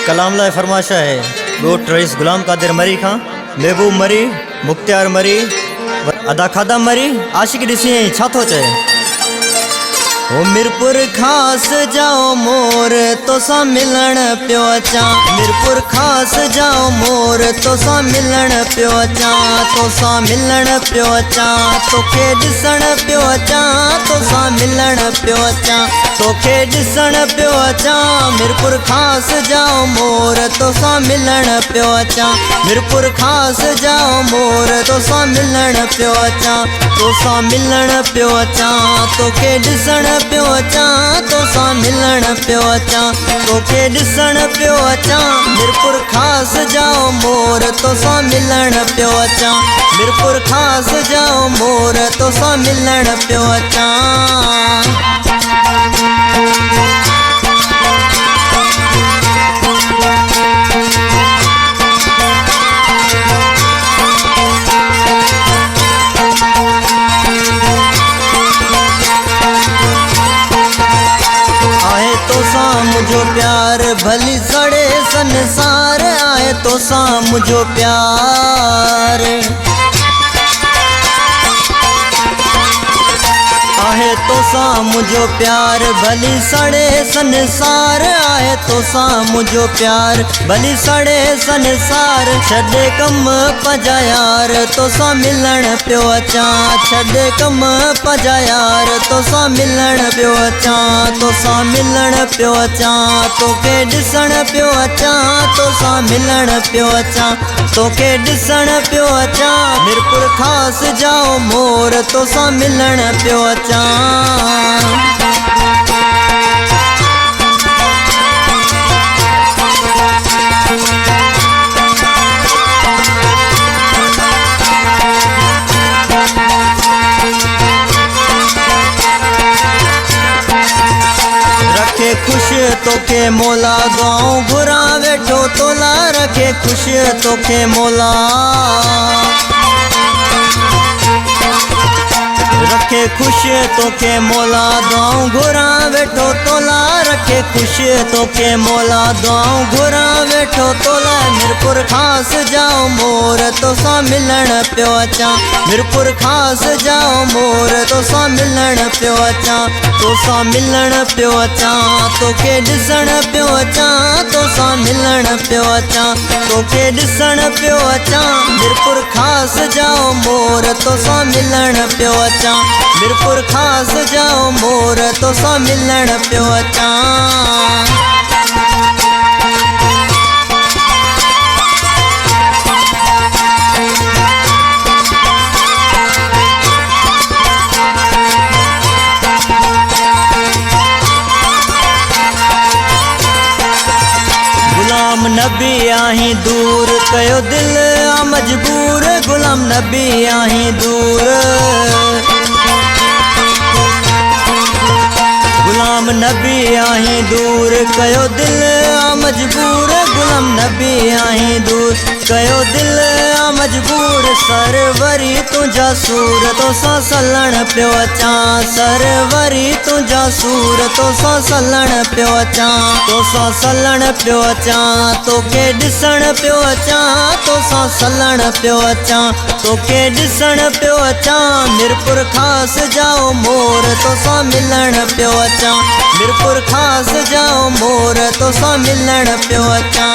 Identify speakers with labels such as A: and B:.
A: कलाम लाए फरमाशा है ॻोठ रईस गुलाम कादिर मरी खां महबूब मरी मुख्तियार मरी अदा खादा मरी आशिक ॾिसी छा थो चए। ओ मीरपुर खास जाओ मोर तोसां मिलण पियो अचां, मीरपुर खास जाओ मोर तोसां मिलण पियो अचां, तोसां मिलण पियो अचां, तोखे ॾिसण पियो अचां, तोसां मिलण पियो अचां, तोखे ॾिसण पियो अचां। मीरपुर खास जाओ मोर तोसां मिलण पियो अचां, मीरपुर खास जाओ मोर तोसां मिलण पियो अचां, तोसां मिलण पियो अचां, तोखे ॾिसण पियो अचां, तोसां मिलण पियो अचां, तोखे ॾिसण पियो अचां। मीरपुर खास जाओ मोर तोसां मिलण पियो अचां, मीरपुर खास जाओ मोर तोसां मिलण पियो अचां। मुझो प्यार भली सड़े संसार आए तोसां मुझो प्यार आहे तोसां मुझो प्यार भली सड़े संसार आहे तोसां मुझो प्यार भली सड़े संसार। छॾे कम पंहिंजा यार तोसां मिलण पियो अचां, छॾे कम पंहिंजा यार तोसां मिलण पियो अचां, तोसां मिलण पियो अचां, तोखे ॾिसण पियो अचां, तोसां मिलण पियो अचां, तोखे ॾिसण पियो अचां। मीरपुर खास जाओ मोर तोसां मिलण पियो अचां। रखे खुश तोखे मौला गाँव घुरा वेठो तोला, रखे खुश तोखे मौला, रखे खुश तोखे मौला गाँव घुरा वेठो तोला, रखे खुश तोखे मौला गाँव घुरा वेठो तोला। मीरपुर खास जाओ मोर तोसां मिलण पियो अचां, मीरपुर खास जाओ मोर तोसां मिलण पियो अचां, तोसां मिलण पियो अचां, तोखे ॾिसण पियो अचां, तोसां मिलण पियो अचां, तोखे ॾिसण पियो अचां। मीरपुर खास जाओ मोर तोसां मिलण पियो अचां, मीरपुर खास जाओ मोर तोसां मिलण पियो अचां। गुलाम नबी आहीं दूर कयो दिल आ मजबूर, गुलाम नबी आहीं दूर, गुलाम नबी आहीं दूर कयो दिल आ मजबूर, गुलाम नबी आहीं दूर कयो दिल आ मजबूर। सरवरी तुंहिंजा सूर तोसां सलण पियो अचां, सरवरी तुंहिंजा सूर तोसां सलण पियो अचां, तोसां सलण पियो अचां, तोखे ॾिसण पियो अचां, तोसां सलण पियो अचां, तोखे ॾिसण पियो अचां। मीरपुर खास जाओ मोर तोसां मिलण पियो अचां, मीरपुर खास जाओ मोर तोसां मिलण पियो अचां।